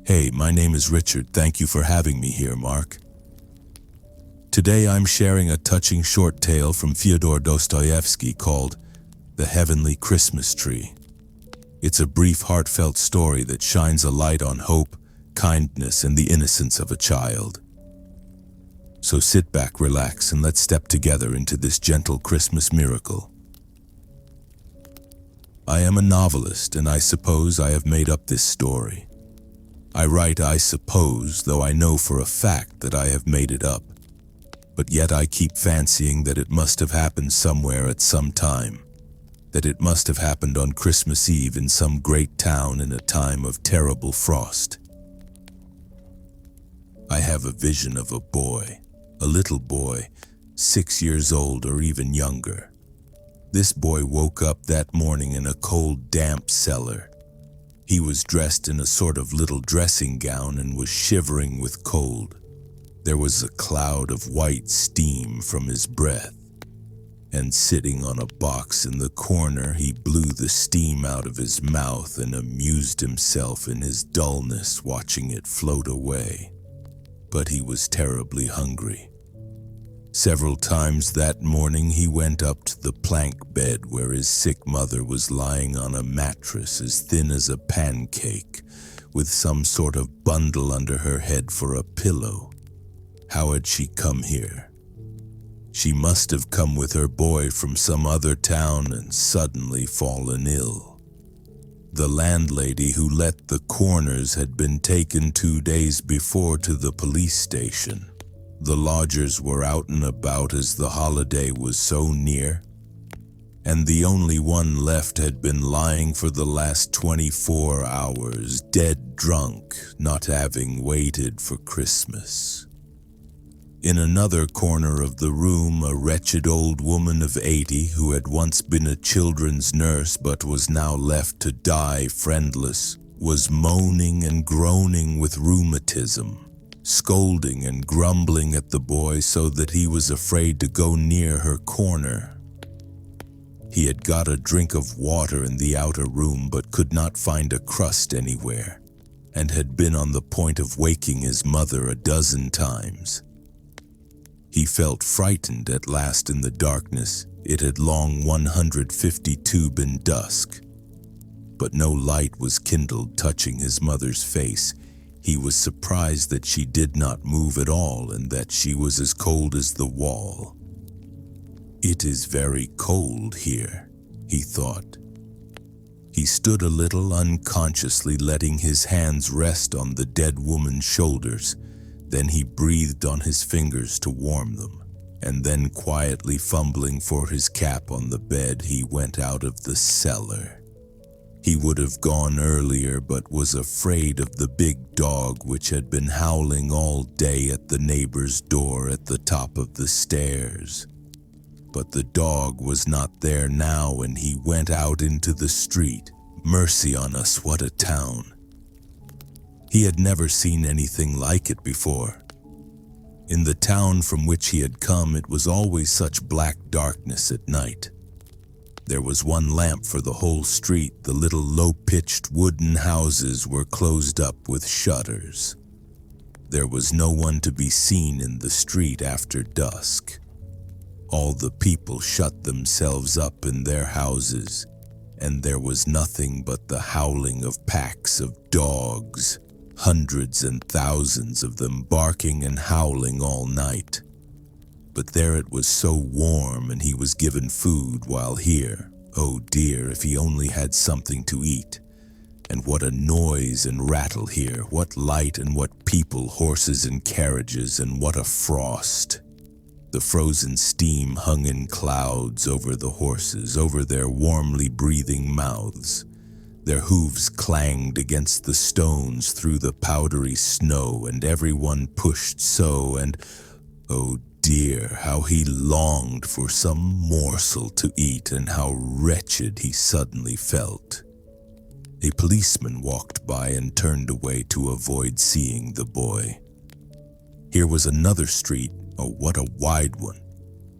Hey, my name is Richard. Thank you for having me here, Mark. Today I'm sharing a touching short tale from Fyodor Dostoevsky called The Heavenly Christmas Tree. It's a brief, heartfelt story that shines a light on hope, kindness, and the innocence of a child. So sit back, relax, and let's step together into this gentle Christmas miracle. I am a novelist, and I suppose I have made up this story. I write "I suppose," though I know for a fact that I have made it up. But yet I keep fancying that it must have happened somewhere at some time, that it must have happened on Christmas Eve in some great town in a time of terrible frost. I have a vision of a boy, a little boy, 6 years old or even younger. This boy woke up that morning in a cold, damp cellar. He was dressed in a sort of little dressing gown and was shivering with cold. There was a cloud of white steam from his breath, and sitting on a box in the corner, he blew the steam out of his mouth and amused himself in his dullness watching it float away. But he was terribly hungry. Several times that morning he went up to the plank bed where his sick mother was lying on a mattress as thin as a pancake, with some sort of bundle under her head for a pillow. How had she come here? She must have come with her boy from some other town and suddenly fallen ill. The landlady who let the corners had been taken 2 days before to the police station. The lodgers were out and about as the holiday was so near, and the only one left had been lying for the last 24 hours, dead drunk, not having waited for Christmas. In another corner of the room, a wretched old woman of 80, who had once been a children's nurse but was now left to die friendless, was moaning and groaning with rheumatism, scolding and grumbling at the boy so that he was afraid to go near her corner. He had got a drink of water in the outer room but could not find a crust anywhere, and had been on the point of waking his mother 12 times. He felt frightened at last in the darkness. It had long 152 been dusk, but no light was kindled touching his mother's face. He was surprised that she did not move at all and that she was as cold as the wall. "It is very cold here," he thought. He stood a little, unconsciously letting his hands rest on the dead woman's shoulders. Then he breathed on his fingers to warm them, and then quietly fumbling for his cap on the bed, he went out of the cellar. He would have gone earlier, but was afraid of the big dog which had been howling all day at the neighbor's door at the top of the stairs. But the dog was not there now, and he went out into the street. Mercy on us, what a town! He had never seen anything like it before. In the town from which he had come, it was always such black darkness at night. There was one lamp for the whole street. The little low-pitched wooden houses were closed up with shutters. There was no one to be seen in the street after dusk. All the people shut themselves up in their houses, and there was nothing but the howling of packs of dogs, hundreds and thousands of them barking and howling all night. But there it was so warm, and he was given food, while here, oh dear, if he only had something to eat. And what a noise and rattle here, what light and what people, horses and carriages, and what a frost. The frozen steam hung in clouds over the horses, over their warmly breathing mouths. Their hooves clanged against the stones through the powdery snow, and everyone pushed so, and oh dear, how he longed for some morsel to eat, and how wretched he suddenly felt. A policeman walked by and turned away to avoid seeing the boy. Here was another street, oh what a wide one.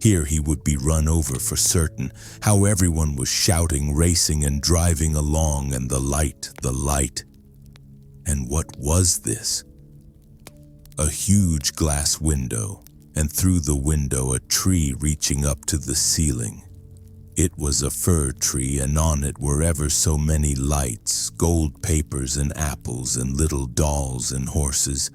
Here he would be run over for certain. How everyone was shouting, racing, and driving along, and the light. And what was this? A huge glass window, and through the window a tree reaching up to the ceiling. It was a fir tree, and on it were ever so many lights, gold papers and apples and little dolls and horses,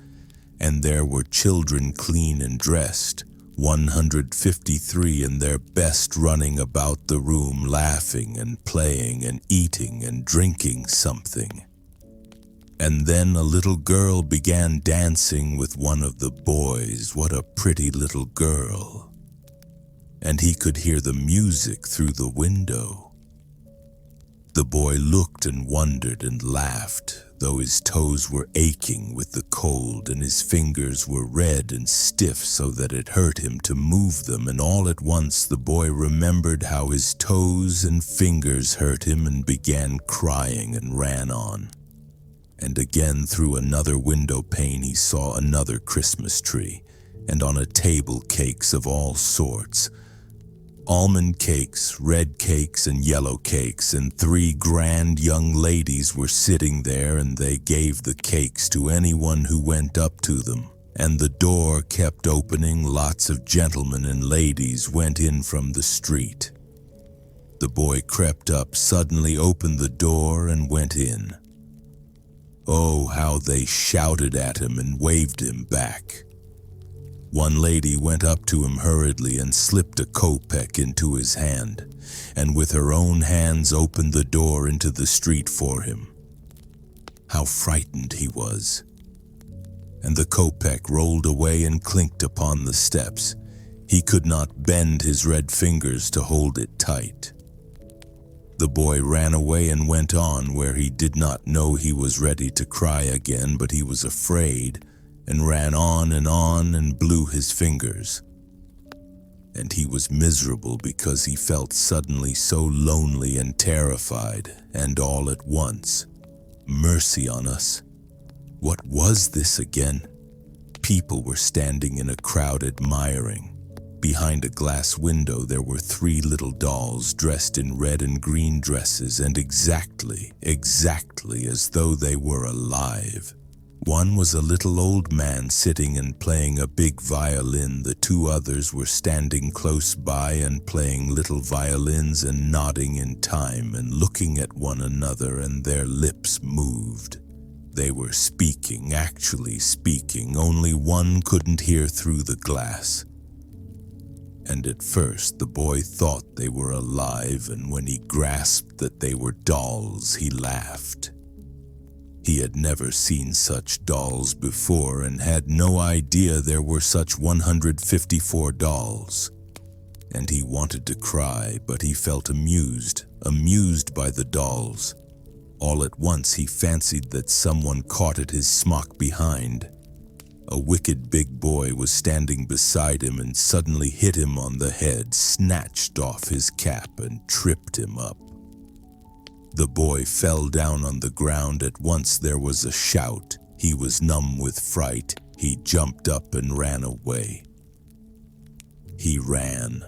and there were children clean and dressed, 153 in their best, running about the room laughing and playing and eating and drinking something. And then a little girl began dancing with one of the boys. What a pretty little girl. And he could hear the music through the window. The boy looked and wondered and laughed, though his toes were aching with the cold and his fingers were red and stiff so that it hurt him to move them, and all at once the boy remembered how his toes and fingers hurt him and began crying and ran on. And again through another window pane he saw another Christmas tree, and on a table cakes of all sorts. Almond cakes, red cakes, and yellow cakes, and 3 grand young ladies were sitting there, and they gave the cakes to anyone who went up to them. And the door kept opening, lots of gentlemen and ladies went in from the street. The boy crept up, suddenly opened the door, and went in. Oh, how they shouted at him and waved him back. One lady went up to him hurriedly and slipped a kopeck into his hand, and with her own hands opened the door into the street for him. How frightened he was. And the kopeck rolled away and clinked upon the steps. He could not bend his red fingers to hold it tight. The boy ran away and went on, where he did not know he was ready to cry again, but he was afraid, and ran on and blew his fingers. And he was miserable because he felt suddenly so lonely and terrified, and all at once, mercy on us. What was this again? People were standing in a crowd admiring. Behind a glass window there were 3 little dolls dressed in red and green dresses, and exactly as though they were alive. One was a little old man sitting and playing a big violin. The 2 others were standing close by and playing little violins and nodding in time and looking at one another, and their lips moved. They were speaking, actually speaking, only one couldn't hear through the glass. And at first the boy thought they were alive, and when he grasped that they were dolls, he laughed. He had never seen such dolls before and had no idea there were such 154 dolls. And he wanted to cry, but he felt amused by the dolls. All at once he fancied that someone caught at his smock behind. A wicked big boy was standing beside him and suddenly hit him on the head, snatched off his cap and tripped him up. The boy fell down on the ground. At once there was a shout. He was numb with fright. He jumped up and ran away. He ran,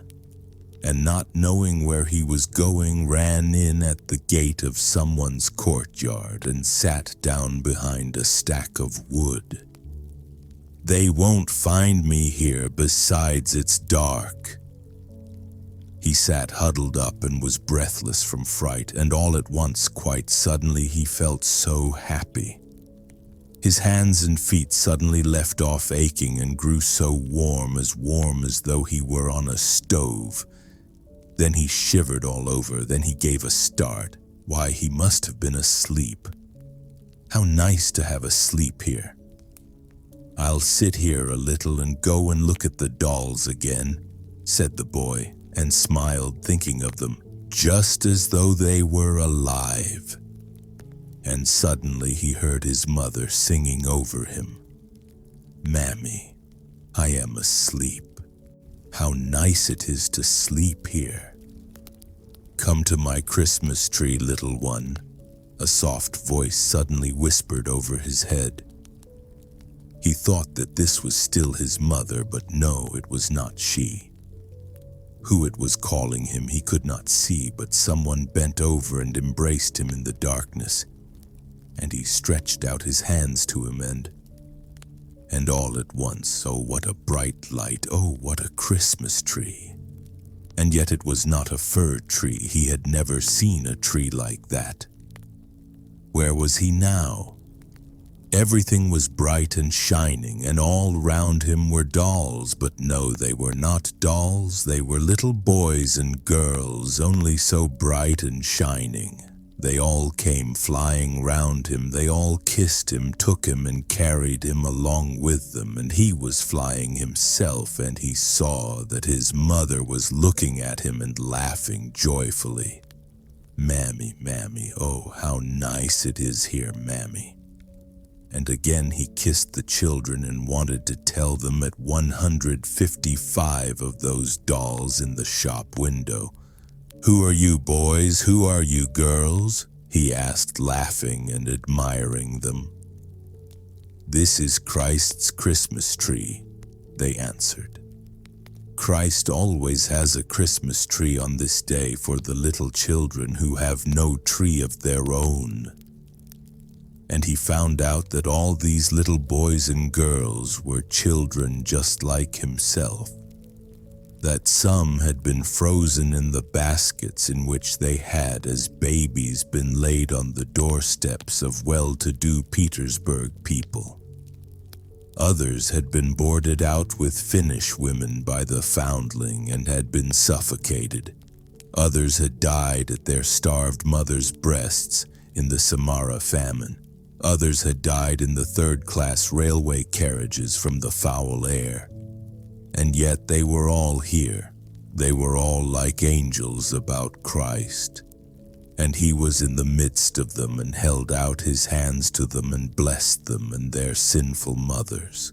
and not knowing where he was going, ran in at the gate of someone's courtyard and sat down behind a stack of wood. They won't find me here, besides it's dark. He sat huddled up and was breathless from fright, and all at once, quite suddenly, he felt so happy. His hands and feet suddenly left off aching and grew so warm as though he were on a stove. Then he shivered all over, then he gave a start. Why, he must have been asleep. How nice to have a sleep here. I'll sit here a little and go and look at the dolls again, said the boy, and smiled, thinking of them, just as though they were alive. And suddenly he heard his mother singing over him, "Mammy, I am asleep. How nice it is to sleep here. Come to my Christmas tree, little one," a soft voice suddenly whispered over his head. He thought that this was still his mother, but no, it was not she. Who it was calling him he could not see, but someone bent over and embraced him in the darkness. and he stretched out his hands to him and all at once, oh, what a bright light, oh, what a Christmas tree. And yet it was not a fir tree. He had never seen a tree like that. Where was he now? Everything was bright and shining, and all round him were dolls, but no, they were not dolls. They were little boys and girls, only so bright and shining. They all came flying round him. They all kissed him, took him, and carried him along with them, and he was flying himself, and he saw that his mother was looking at him and laughing joyfully. "Mammy, Mammy, oh, how nice it is here, Mammy." And again he kissed the children and wanted to tell them at 155 of those dolls in the shop window. "Who are you boys? Who are you girls?" he asked, laughing and admiring them. "This is Christ's Christmas tree," they answered. Christ always has a Christmas tree on this day for the little children who have no tree of their own. And he found out that all these little boys and girls were children just like himself, that some had been frozen in the baskets in which they had as babies been laid on the doorsteps of well-to-do Petersburg people. Others had been boarded out with Finnish women by the foundling and had been suffocated. Others had died at their starved mothers' breasts in the Samara famine. Others had died in the third-class railway carriages from the foul air. And yet they were all here. They were all like angels about Christ. And he was in the midst of them and held out his hands to them and blessed them and their sinful mothers.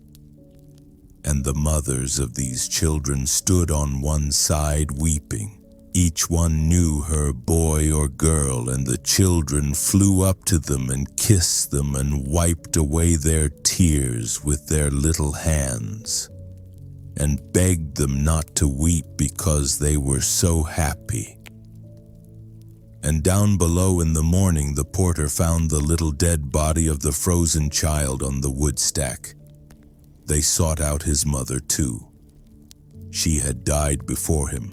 And the mothers of these children stood on one side weeping. Each one knew her boy or girl, and the children flew up to them and kissed them and wiped away their tears with their little hands, and begged them not to weep because they were so happy. And down below in the morning the porter found the little dead body of the frozen child on the wood stack. They sought out his mother too. She had died before him.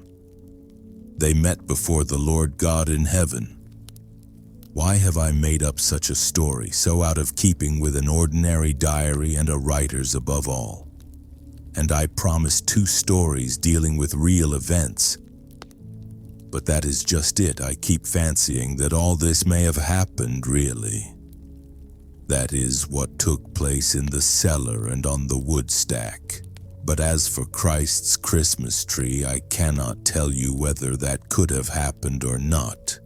They met before the Lord God in heaven. Why have I made up such a story, so out of keeping with an ordinary diary and a writer's above all? And I promised 2 stories dealing with real events. But that is just it. I keep fancying that all this may have happened really. That is what took place in the cellar and on the wood stack. But as for Christ's Christmas tree, I cannot tell you whether that could have happened or not.